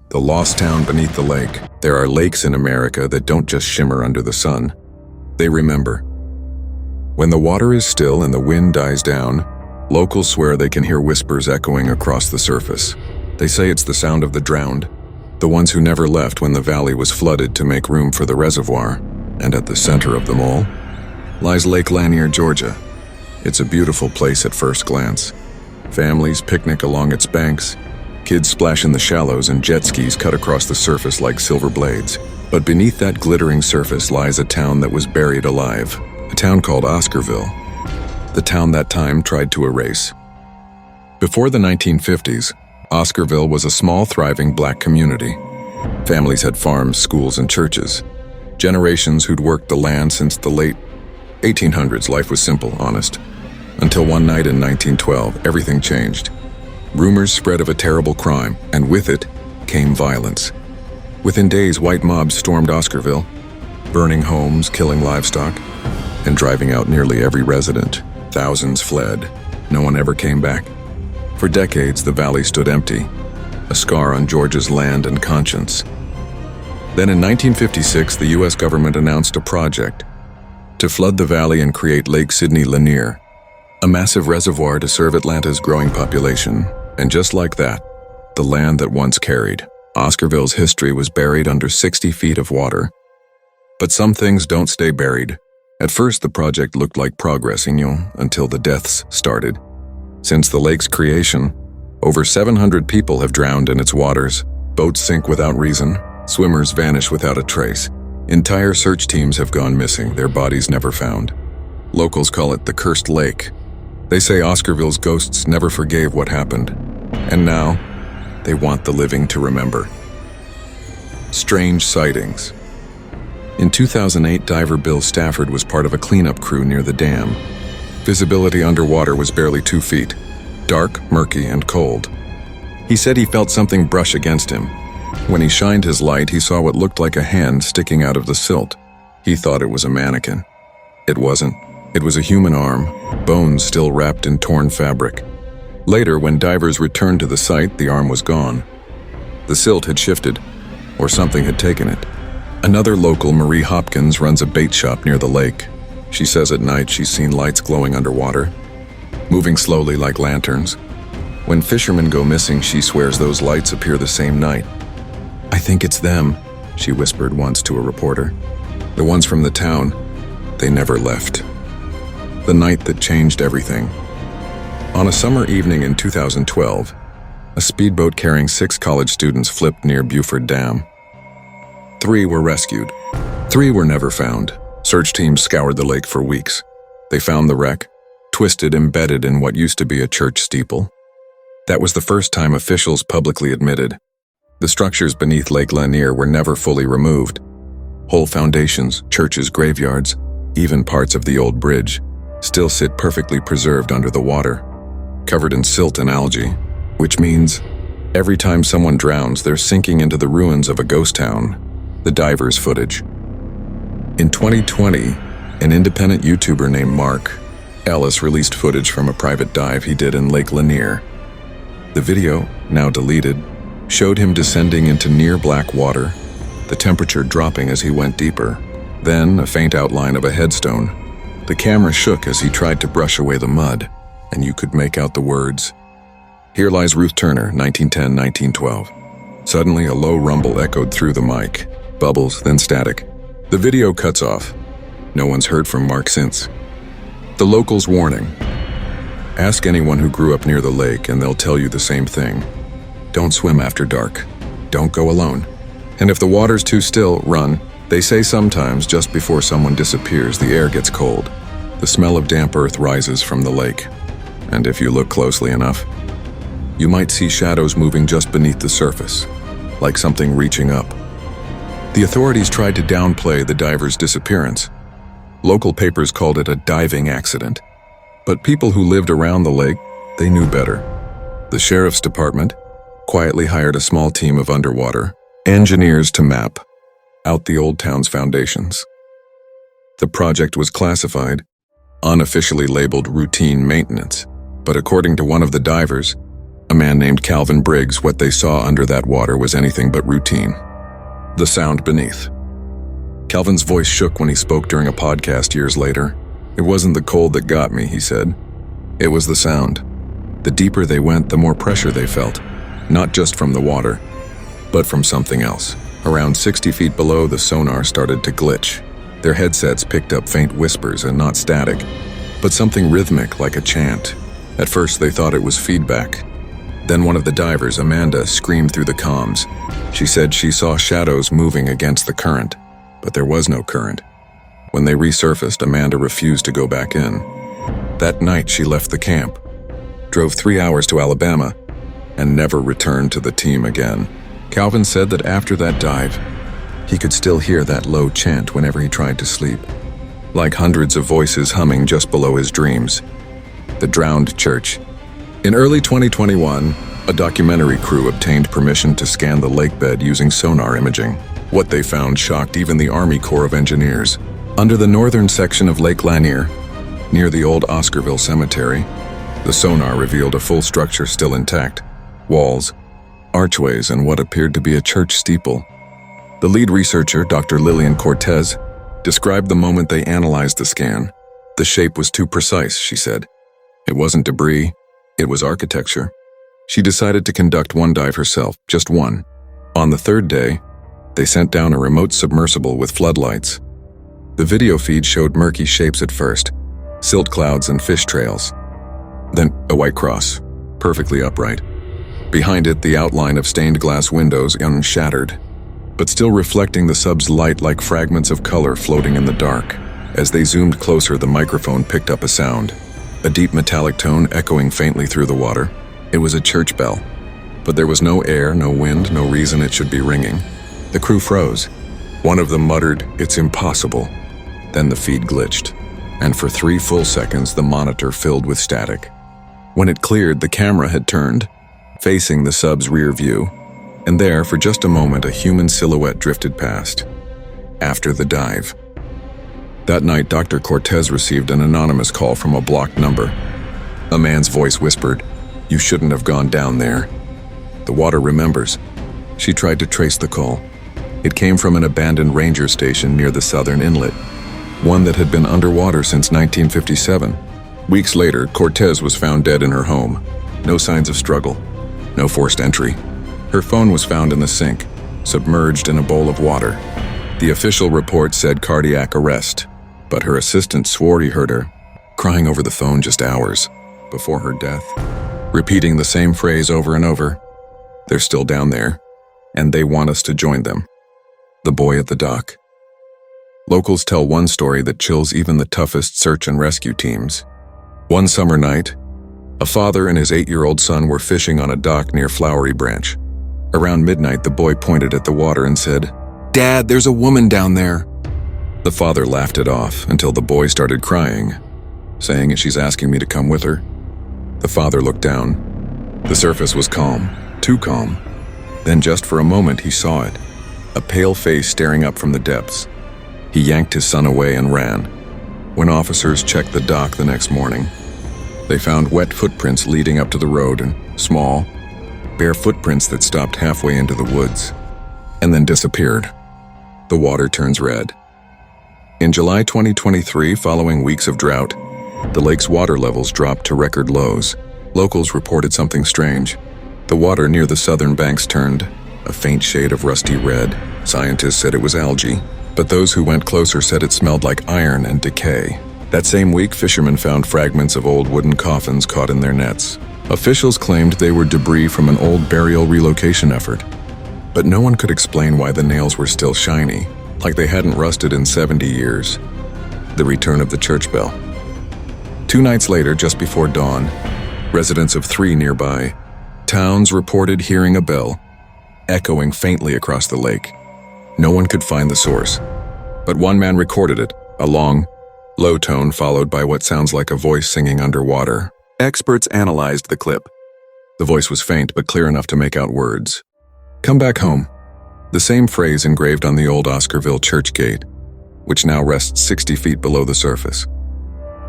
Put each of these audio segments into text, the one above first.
The lost town beneath the lake. There are lakes in America that don't just shimmer under the sun. They remember. When the water is still and the wind dies down, locals swear they can hear whispers echoing across the surface. They say it's the sound of the drowned, the ones who never left when the valley was flooded to make room for the reservoir. And at the center of them all lies Lake Lanier, Georgia. It's a beautiful place at first glance. Families picnic along its banks, kids splash in the shallows, and jet skis cut across the surface like silver blades. But beneath that glittering surface lies a town that was buried alive, a town called Oscarville, the town that time tried to erase. Before the 1950s, Oscarville was a small, thriving black community. Families had farms, schools, and churches. Generations who'd worked the land since the late 1800s. Life was simple, honest. Until one night in 1912, everything changed. Rumors spread of a terrible crime, and with it came violence. Within days, white mobs stormed Oscarville, burning homes, killing livestock, and driving out nearly every resident. Thousands fled. No one ever came back. For decades, the valley stood empty, a scar on Georgia's land and conscience. Then in 1956, the U.S. government announced a project to flood the valley and create Lake Sidney Lanier, a massive reservoir to serve Atlanta's growing population. And just like that, the land that once carried Oscarville's history was buried under 60 feet of water. But some things don't stay buried. At first, the project looked like progress, until the deaths started. Since the lake's creation, over 700 people have drowned in its waters. Boats sink without reason. Swimmers vanish without a trace. Entire search teams have gone missing, their bodies never found. Locals call it the Cursed Lake. They say Oscarville's ghosts never forgave what happened. And now, they want the living to remember. Strange sightings. In 2008, diver Bill Stafford was part of a cleanup crew near the dam. Visibility underwater was barely 2 feet, dark, murky, and cold. He said he felt something brush against him. When he shined his light, he saw what looked like a hand sticking out of the silt. He thought it was a mannequin. It wasn't. It was a human arm, bones still wrapped in torn fabric. Later, when divers returned to the site, the arm was gone. The silt had shifted, or something had taken it. Another local, Marie Hopkins, runs a bait shop near the lake. She says at night she's seen lights glowing underwater, moving slowly like lanterns. When fishermen go missing, she swears those lights appear the same night. "I think it's them," she whispered once to a reporter. "The ones from the town, they never left." The night that changed everything. On a summer evening in 2012, a speedboat carrying 6 college students flipped near Buford Dam. 3 were rescued. 3 were never found. Search teams scoured the lake for weeks. They found the wreck, twisted, embedded in what used to be a church steeple. That was the first time officials publicly admitted the structures beneath Lake Lanier were never fully removed. Whole foundations, churches, graveyards, even parts of the old bridge still sit perfectly preserved under the water, covered in silt and algae, which means every time someone drowns, they're sinking into the ruins of a ghost town. The divers' footage. In 2020, an independent YouTuber named Mark Ellis released footage from a private dive he did in Lake Lanier. The video, now deleted, showed him descending into near black water, the temperature dropping as he went deeper. Then, a faint outline of a headstone. The camera shook as he tried to brush away the mud, and you could make out the words, "Here lies Ruth Turner, 1910-1912. Suddenly, a low rumble echoed through the mic. Bubbles, then static. The video cuts off. No one's heard from Mark since. The locals' warning. Ask anyone who grew up near the lake and they'll tell you the same thing. Don't swim after dark. Don't go alone. And if the water's too still, run. They say sometimes, just before someone disappears, the air gets cold. The smell of damp earth rises from the lake. And if you look closely enough, you might see shadows moving just beneath the surface, like something reaching up. The authorities tried to downplay the diver's disappearance. Local papers called it a diving accident. But people who lived around the lake, they knew better. The sheriff's department quietly hired a small team of underwater engineers to map out the old town's foundations. The project was classified, unofficially labeled routine maintenance, but according to one of the divers, a man named Calvin Briggs, what they saw under that water was anything but routine. The sound beneath. Calvin's voice shook when he spoke during a podcast years later. It wasn't the cold that got me, he said. It was the sound. The deeper they went, the more pressure they felt. Not just from the water, but from something else. Around 60 feet below, the sonar started to glitch. Their headsets picked up faint whispers and not static, but something rhythmic like a chant. At first, they thought it was feedback. Then one of the divers, Amanda, screamed through the comms. She said she saw shadows moving against the current, but there was no current. When they resurfaced, Amanda refused to go back in. That night, she left the camp, drove 3 hours to Alabama, and never returned to the team again. Calvin said that after that dive, he could still hear that low chant whenever he tried to sleep, like hundreds of voices humming just below his dreams. The Drowned Church. In early 2021, a documentary crew obtained permission to scan the lakebed using sonar imaging. What they found shocked even the Army Corps of Engineers. Under the northern section of Lake Lanier, near the old Oscarville Cemetery, the sonar revealed a full structure still intact: walls, archways, and what appeared to be a church steeple. The lead researcher, Dr. Lillian Cortez, described the moment they analyzed the scan. The shape was too precise, she said. It wasn't debris, it was architecture. She decided to conduct one dive herself, just one. On the third day, they sent down a remote submersible with floodlights. The video feed showed murky shapes at first, silt clouds and fish trails. Then a white cross, perfectly upright. Behind it, the outline of stained glass windows unshattered, but still reflecting the sub's light like fragments of color floating in the dark. As they zoomed closer, the microphone picked up a sound, a deep metallic tone echoing faintly through the water. It was a church bell, but there was no air, no wind, no reason it should be ringing. The crew froze. One of them muttered, "It's impossible." Then the feed glitched, and for 3 full seconds the monitor filled with static. When it cleared, the camera had turned, facing the sub's rear view, and there, for just a moment, a human silhouette drifted past. After the dive. That night, Dr. Cortez received an anonymous call from a blocked number. A man's voice whispered, "You shouldn't have gone down there." The water remembers. She tried to trace the call. It came from an abandoned ranger station near the southern inlet, one that had been underwater since 1957. Weeks later, Cortez was found dead in her home. No signs of struggle, no forced entry. Her phone was found in the sink, submerged in a bowl of water. The official report said cardiac arrest, but her assistant swore he heard her, crying over the phone just hours before her death, repeating the same phrase over and over. "They're still down there, and they want us to join them." The boy at the dock. Locals tell one story that chills even the toughest search and rescue teams. One summer night, a father and his 8-year-old son were fishing on a dock near Flowery Branch. Around midnight, the boy pointed at the water and said, "Dad, there's a woman down there." The father laughed it off until the boy started crying, saying, "She's asking me to come with her." The father looked down. The surface was calm, too calm. Then just for a moment he saw it, a pale face staring up from the depths. He yanked his son away and ran. When officers checked the dock the next morning, they found wet footprints leading up to the road and small, bare footprints that stopped halfway into the woods and then disappeared. The water turns red. In July 2023, following weeks of drought, the lake's water levels dropped to record lows. Locals reported something strange. The water near the southern banks turned a faint shade of rusty red. Scientists said it was algae, but those who went closer said it smelled like iron and decay. That same week, fishermen found fragments of old wooden coffins caught in their nets. Officials claimed they were debris from an old burial relocation effort, but no one could explain why the nails were still shiny, like they hadn't rusted in 70 years. The return of the church bell. 2 nights later, just before dawn, residents of 3 nearby towns reported hearing a bell echoing faintly across the lake. No one could find the source, but one man recorded it, a long, low tone followed by what sounds like a voice singing underwater. Experts analyzed the clip. The voice was faint but clear enough to make out words. "Come back home." The same phrase engraved on the old Oscarville church gate, which now rests 60 feet below the surface.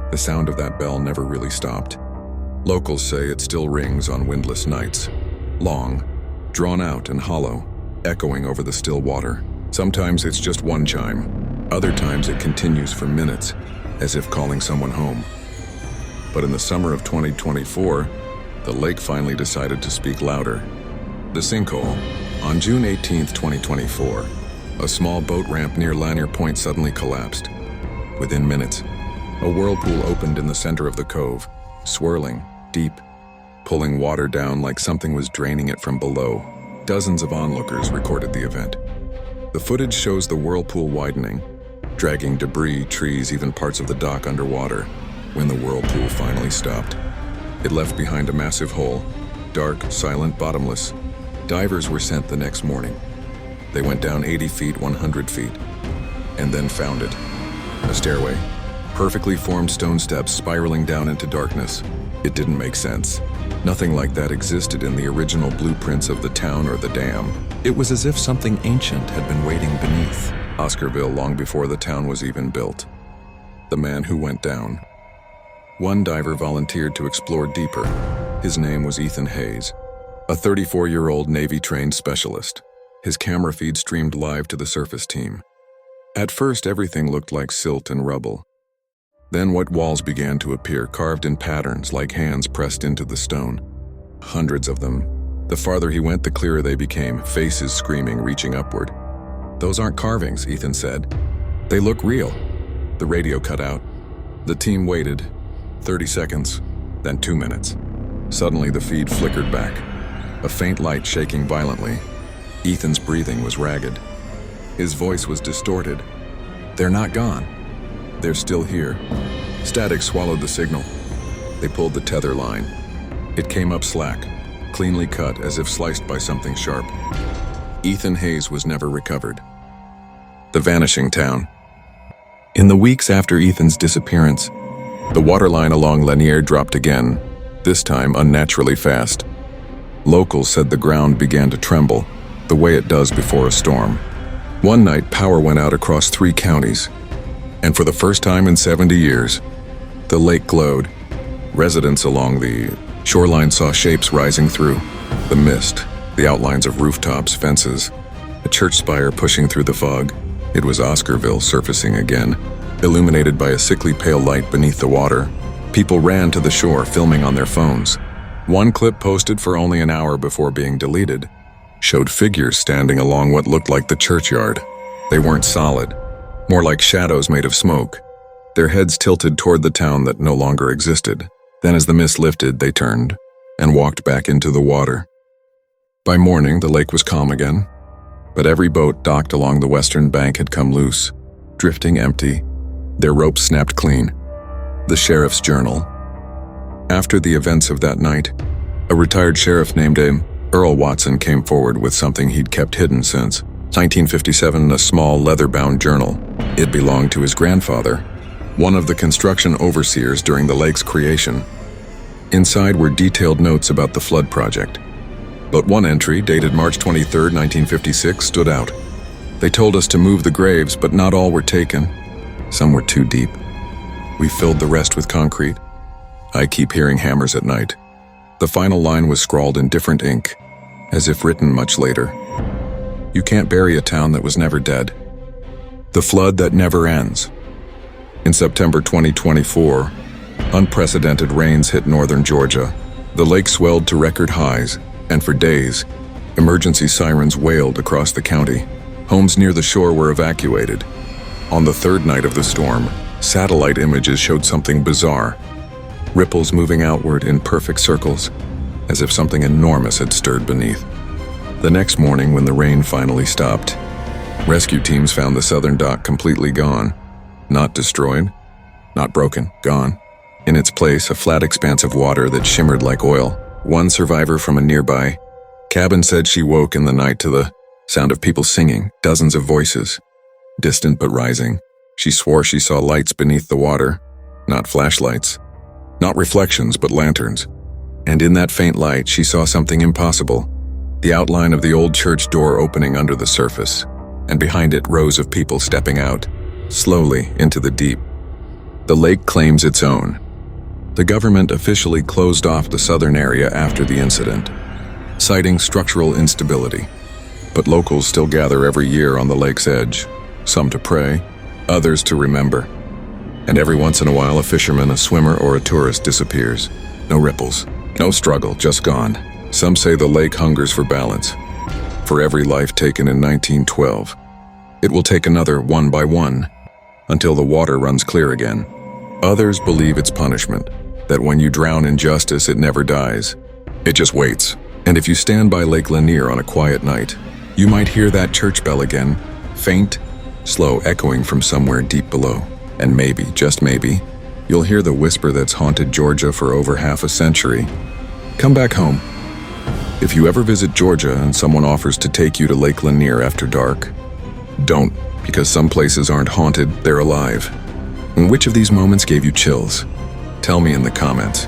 The sound of that bell never really stopped. Locals say it still rings on windless nights, long, drawn out and hollow, echoing over the still water. Sometimes it's just one chime. Other times it continues for minutes, as if calling someone home. But in the summer of 2024, the lake finally decided to speak louder. The sinkhole. On June 18, 2024, a small boat ramp near Lanier Point suddenly collapsed. Within minutes, a whirlpool opened in the center of the cove, swirling, deep, pulling water down like something was draining it from below. Dozens of onlookers recorded the event. The footage shows the whirlpool widening, dragging debris, trees, even parts of the dock underwater. When the whirlpool finally stopped, it left behind a massive hole, dark, silent, bottomless. Divers were sent the next morning. They went down 80 feet, 100 feet, and then found it. A stairway, perfectly formed stone steps spiraling down into darkness. It didn't make sense. Nothing like that existed in the original blueprints of the town or the dam. It was as if something ancient had been waiting beneath Oscarville long before the town was even built. The man who went down. One diver volunteered to explore deeper. His name was Ethan Hayes, a 34-year-old Navy-trained specialist. His camera feed streamed live to the surface team. At first, everything looked like silt and rubble. Then white walls began to appear, carved in patterns like hands pressed into the stone. Hundreds of them. The farther he went, the clearer they became, faces screaming, reaching upward. "Those aren't carvings," Ethan said. "They look real." The radio cut out. The team waited. 30 seconds, then 2 minutes. Suddenly the feed flickered back, a faint light shaking violently. Ethan's breathing was ragged. His voice was distorted. "They're not gone. They're still here." Static swallowed the signal. They pulled the tether line. It came up slack, cleanly cut as if sliced by something sharp. Ethan Hayes was never recovered. The vanishing town. In the weeks after Ethan's disappearance, the waterline along Lanier dropped again, this time unnaturally fast. Locals said the ground began to tremble, the way it does before a storm. One night, power went out across 3 counties, and for the first time in 70 years, the lake glowed. Residents along the shoreline saw shapes rising through the mist, the outlines of rooftops, fences, a church spire pushing through the fog. It was Oscarville surfacing again, illuminated by a sickly pale light beneath the water. People ran to the shore, filming on their phones. One clip, posted for only an hour before being deleted, showed figures standing along what looked like the churchyard. They weren't solid, more like shadows made of smoke, their heads tilted toward the town that no longer existed. Then as the mist lifted, they turned and walked back into the water. By morning, the lake was calm again, but every boat docked along the western bank had come loose, drifting empty, their ropes snapped clean. The Sheriff's Journal. After the events of that night, a retired sheriff named Earl Watson came forward with something he'd kept hidden since 1957, a small leather-bound journal. It belonged to his grandfather, one of the construction overseers during the lake's creation. Inside were detailed notes about the flood project. But one entry, dated March 23, 1956, stood out. They told us to move the graves, but not all were taken. Some were too deep. We filled the rest with concrete. I keep hearing hammers at night. The final line was scrawled in different ink, as if written much later. You can't bury a town that was never dead. The flood that never ends. In September 2024, unprecedented rains hit northern Georgia. The lake swelled to record highs, and for days, emergency sirens wailed across the county. Homes near the shore were evacuated. On the third night of the storm, satellite images showed something bizarre. Ripples moving outward in perfect circles, as if something enormous had stirred beneath. The next morning, when the rain finally stopped, rescue teams found the southern dock completely gone. Not destroyed, not broken, gone. In its place, a flat expanse of water that shimmered like oil. One survivor from a nearby cabin said she woke in the night to the sound of people singing, dozens of voices, distant but rising. She swore she saw lights beneath the water, not flashlights, not reflections but lanterns. And in that faint light, she saw something impossible. The outline of the old church door opening under the surface, and behind it rows of people stepping out, slowly into the deep. The lake claims its own. The government officially closed off the southern area after the incident, citing structural instability. But locals still gather every year on the lake's edge, some to pray, others to remember. And every once in a while, a fisherman, a swimmer, or a tourist disappears. No ripples, no struggle, just gone. Some say the lake hungers for balance. For every life taken in 1912, it will take another one by one, until the water runs clear again. Others believe it's punishment, that when you drown in justice, it never dies. It just waits. And if you stand by Lake Lanier on a quiet night, you might hear that church bell again, faint, slow, echoing from somewhere deep below. And maybe, just maybe, you'll hear the whisper that's haunted Georgia for over half a century. Come back home. If you ever visit Georgia and someone offers to take you to Lake Lanier after dark, don't, because some places aren't haunted, they're alive. And which of these moments gave you chills? Tell me in the comments.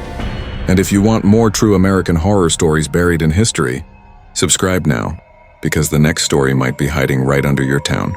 And if you want more true American horror stories buried in history, subscribe now, because the next story might be hiding right under your town.